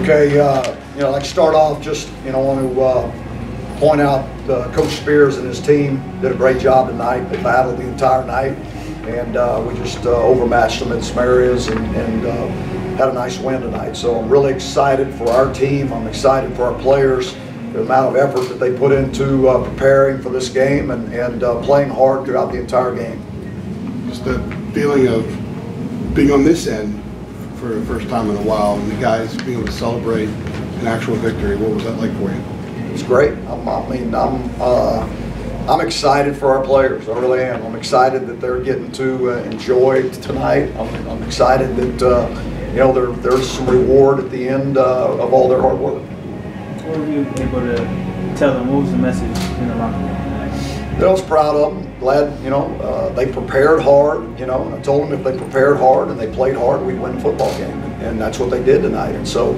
Okay, I'd like to start off just, I want to point out Coach Spears and his team did a great job tonight. They battled the entire night, and we just overmatched them in some areas and had a nice win tonight. So I'm really excited for our team. I'm excited for our players, the amount of effort that they put into preparing for this game and playing hard throughout the entire game. Just the feeling of being on this end for the first time in a while, and the guys being able to celebrate an actual victory. What was that like for you? It's great. I'm excited for our players. I really am. I'm excited that they're getting to enjoy tonight. I'm excited that there's some reward at the end of all their hard work. What were you able to tell them? What was the message in the locker room tonight? I was proud of them. Glad, they prepared hard, and I told them if they prepared hard and they played hard, we'd win the football game. And that's what they did tonight. And so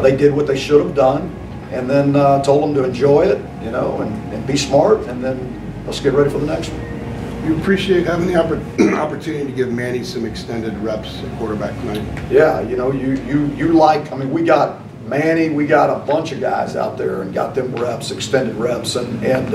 they did what they should have done, and then told them to enjoy it, and be smart, and then let's get ready for the next one. You appreciate having the opportunity to give Manny some extended reps at quarterback tonight? Yeah, we got Manny, we got a bunch of guys out there and got them reps, extended reps, and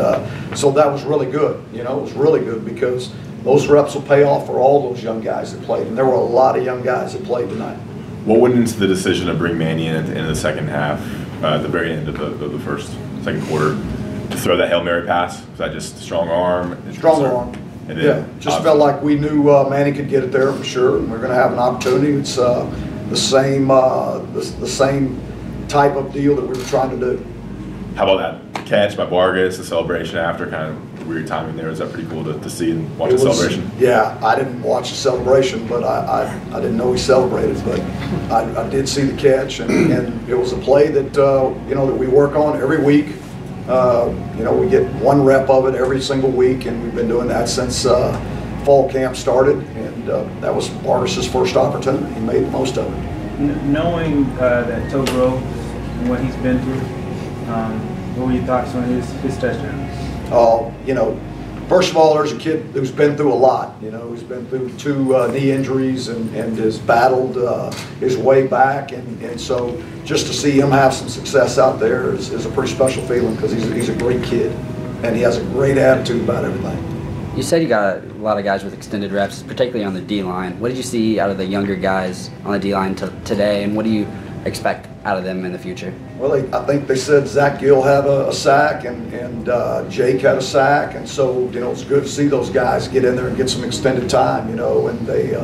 so that was really good. It was really good because those reps will pay off for all those young guys that played, and there were a lot of young guys that played tonight. What went into the decision to bring Manny in at the end of the second half, at the very end of the second quarter, to throw that Hail Mary pass? Was that just strong arm? Strong arm. And then Yeah, just felt like we knew Manny could get it there for sure, and we're going to have an opportunity. It's the same type of deal that we were trying to do. How about that catch by Vargas, the celebration after, kind of weird timing there? Is that pretty cool to see and watch the celebration? Yeah, I didn't watch the celebration, but I didn't know he celebrated, but I did see the catch, and it was a play that that we work on every week. We get one rep of it every single week, and we've been doing that since fall camp started, and that was Vargas's first opportunity. He made the most of it. Knowing that Togro and what he's been through, what were your thoughts on his touchdown? First of all, there's a kid who's been through a lot. He's been through 2 knee injuries and has battled his way back, and so just to see him have some success out there is a pretty special feeling because he's a great kid and he has a great attitude about everything. You said you got a lot of guys with extended reps, particularly on the D-line. What did you see out of the younger guys on the D-line today, and what do you expect out of them in the future? Well, I think they said Zach Gill had a sack and Jake had a sack, and so it's good to see those guys get in there and get some extended time, and they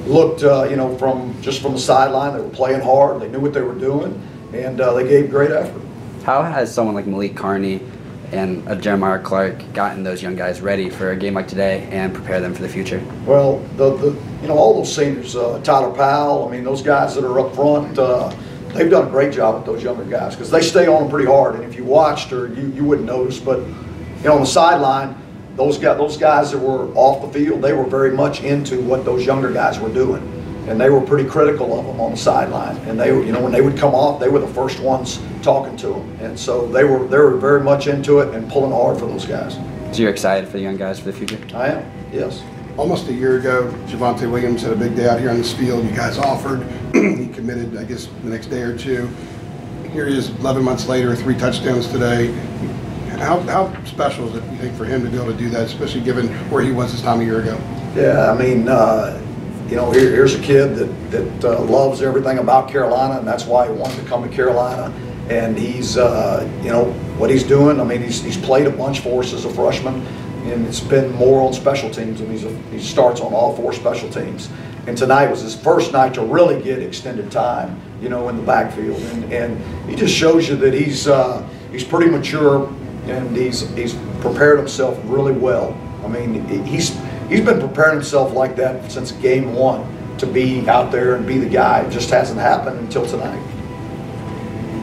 looked, from the sideline, they were playing hard, they knew what they were doing, and they gave great effort. How has someone like Malik Carney and Jeremiah Clark gotten those young guys ready for a game like today and prepare them for the future? Well, all those seniors, Tyler Powell, those guys that are up front, they've done a great job with those younger guys because they stay on them pretty hard. And if you watched, or you wouldn't notice, but on the sideline, those guys that were off the field, they were very much into what those younger guys were doing, and they were pretty critical of them on the sideline. And they, when they would come off, they were the first ones talking to them, and so they were very much into it and pulling hard for those guys. So you're excited for the young guys for the future? I am. Yes. Almost a year ago, Javonte Williams had a big day out here on this field. You guys offered. He committed, I guess, the next day or two. Here he is 11 months later, 3 touchdowns today. How special is it, you think, for him to be able to do that, especially given where he was this time a year ago? Yeah, here's a kid that loves everything about Carolina, and that's why he wanted to come to Carolina. And he's, what he's doing, he's played a bunch for us as a freshman, and it's been more on special teams, and he starts on all 4 special teams. And tonight was his first night to really get extended time, in the backfield. And he just shows you that he's pretty mature, and he's prepared himself really well. He's been preparing himself like that since game 1 to be out there and be the guy. It just hasn't happened until tonight.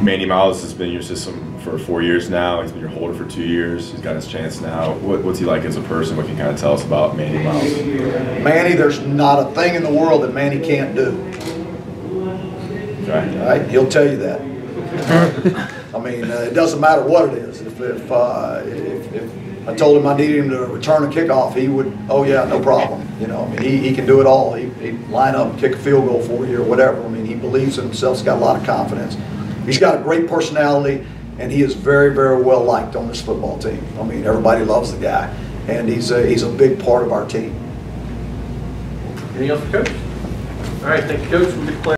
Manny Miles has been in your system for 4 years now. He's been your holder for 2 years. He's got his chance now. What's he like as a person? What can you kind of tell us about Manny Miles? Manny, there's not a thing in the world that Manny can't do. Okay. All right? He'll tell you that. It doesn't matter what it is. If I told him I needed him to return a kickoff, he would, oh yeah, no problem. He can do it all. He'd line up and kick a field goal for you or whatever. He believes in himself. He's got a lot of confidence. he's got a great personality, and he is very, very well liked on this football team. I mean, everybody loves the guy, and he's a big part of our team. Anything else for Coach? All right, thank you, Coach. We'll get the